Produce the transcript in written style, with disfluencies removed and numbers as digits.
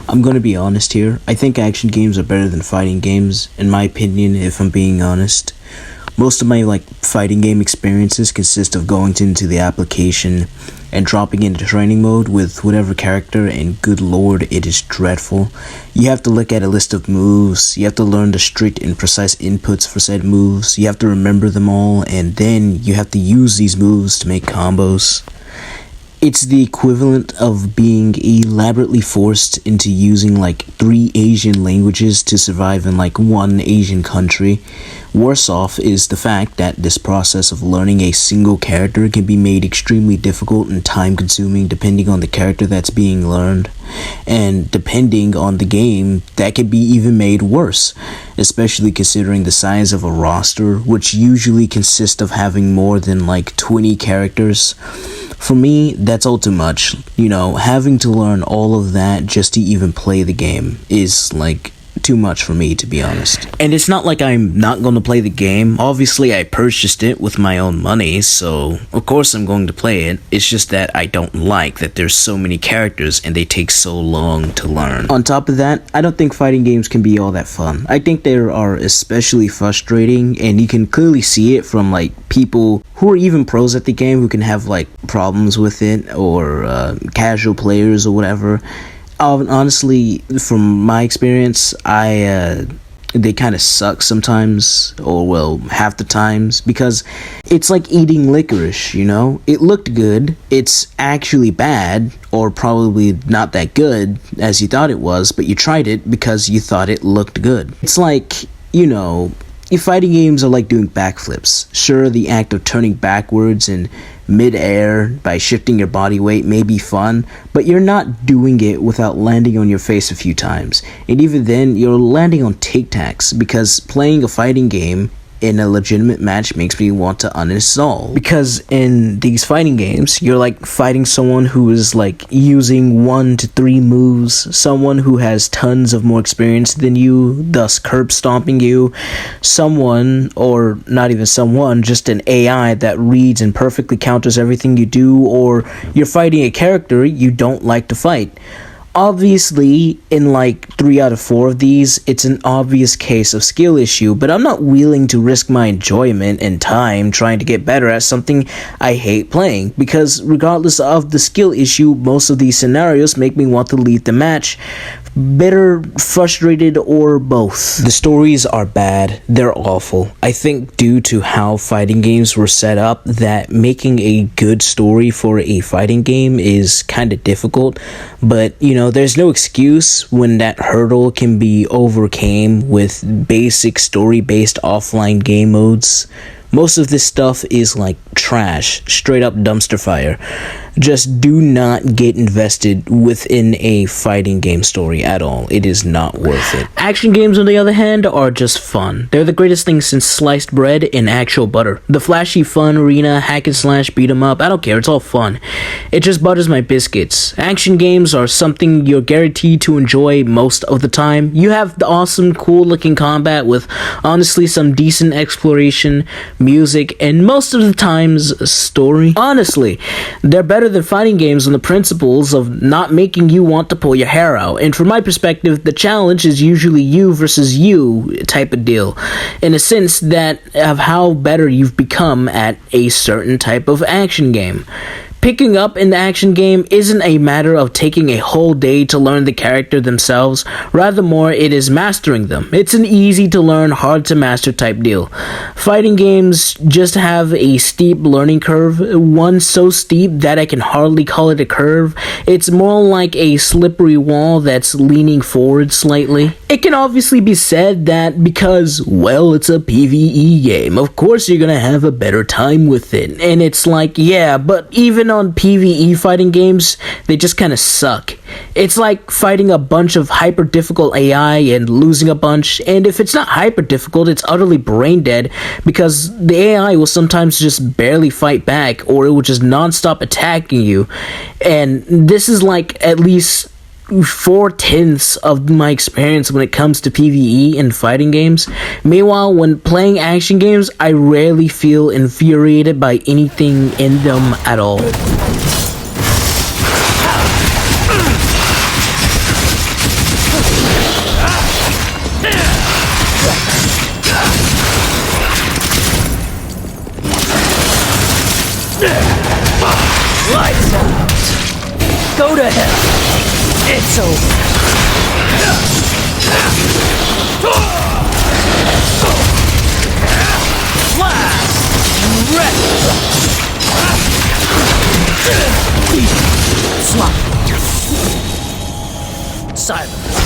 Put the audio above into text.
I'm gonna be honest here. I think action games are better than fighting games, in my opinion, if I'm being honest. Most of my fighting game experiences consist of going into the application and dropping into training mode with whatever character, and good lord, it is dreadful. You have to look at a list of moves, you have to learn the strict and precise inputs for said moves, you have to remember them all, and then you have to use these moves to make combos. It's the equivalent of being elaborately forced into using 3 Asian languages to survive in one Asian country. Worse off is the fact that this process of learning a single character can be made extremely difficult and time consuming depending on the character that's being learned. And depending on the game, that can be even made worse, especially considering the size of a roster, which usually consists of having more than 20 characters. For me, that's all too much. Having to learn all of that just to even play the game is too much for me, to be honest. And it's not like I'm not going to play the game. Obviously, I purchased it with my own money, so of course I'm going to play it. It's just that I don't like that there's so many characters and they take so long to learn. On top of that, I don't think fighting games can be all that fun. I think they are especially frustrating, and you can clearly see it from people who are even pros at the game who can have problems with it, or casual players or whatever. Honestly, from my experience, they kind of suck sometimes, or half the times, because it's like eating licorice, It looked good, it's actually bad, or probably not that good as you thought it was, but you tried it because you thought it looked good. It's fighting games are like doing backflips. Sure, the act of turning backwards in mid-air by shifting your body weight may be fun, but you're not doing it without landing on your face a few times. And even then, you're landing on tic-tacs, because playing a fighting game in a legitimate match makes me want to uninstall. Because in these fighting games, you're fighting someone who is using 1 to 3 moves, someone who has tons of more experience than you, thus curb stomping you, someone, or not even someone, just an AI that reads and perfectly counters everything you do, or you're fighting a character you don't like to fight. Obviously, in 3 out of 4 of these, it's an obvious case of skill issue, but I'm not willing to risk my enjoyment and time trying to get better at something I hate playing, because regardless of the skill issue, most of these scenarios make me want to leave the match bitter, frustrated, or both. The stories are bad, they're awful. I think due to how fighting games were set up, that making a good story for a fighting game is kind of difficult, but there's no excuse when that hurdle can be overcame with basic story-based offline game modes. Most of this stuff is trash, straight up dumpster fire. Just do not get invested within a fighting game story at all. It is not worth it. Action games, on the other hand, are just fun. They're the greatest thing since sliced bread and actual butter. The flashy, fun arena, hack and slash, beat 'em up, I don't care, it's all fun. It just butters my biscuits. Action games are something you're guaranteed to enjoy most of the time. You have the awesome, cool looking combat with honestly some decent exploration, music, and most of the times story. Honestly, they're better than fighting games on the principles of not making you want to pull your hair out. And from my perspective, the challenge is usually you versus you type of deal, in a sense that of how better you've become at a certain type of action game. Picking up in the action game isn't a matter of taking a whole day to learn the character themselves, rather more it is mastering them. It's an easy to learn, hard to master type deal. Fighting games just have a steep learning curve, one so steep that I can hardly call it a curve. It's more like a slippery wall that's leaning forward slightly. It can obviously be said that because, it's a PvE game, of course you're gonna have a better time with it. And it's yeah, but even on PvE fighting games, they just kind of suck. It's like fighting a bunch of hyper difficult AI and losing a bunch, and if it's not hyper difficult, it's utterly brain dead, because the AI will sometimes just barely fight back, or it will just non-stop attacking you. And this is at least 4/10 of my experience when it comes to PvE and fighting games. Meanwhile, when playing action games, I rarely feel infuriated by anything in them at all. Lights out. Go to hell. It's over. Blast. Wreck. Slap. Silence.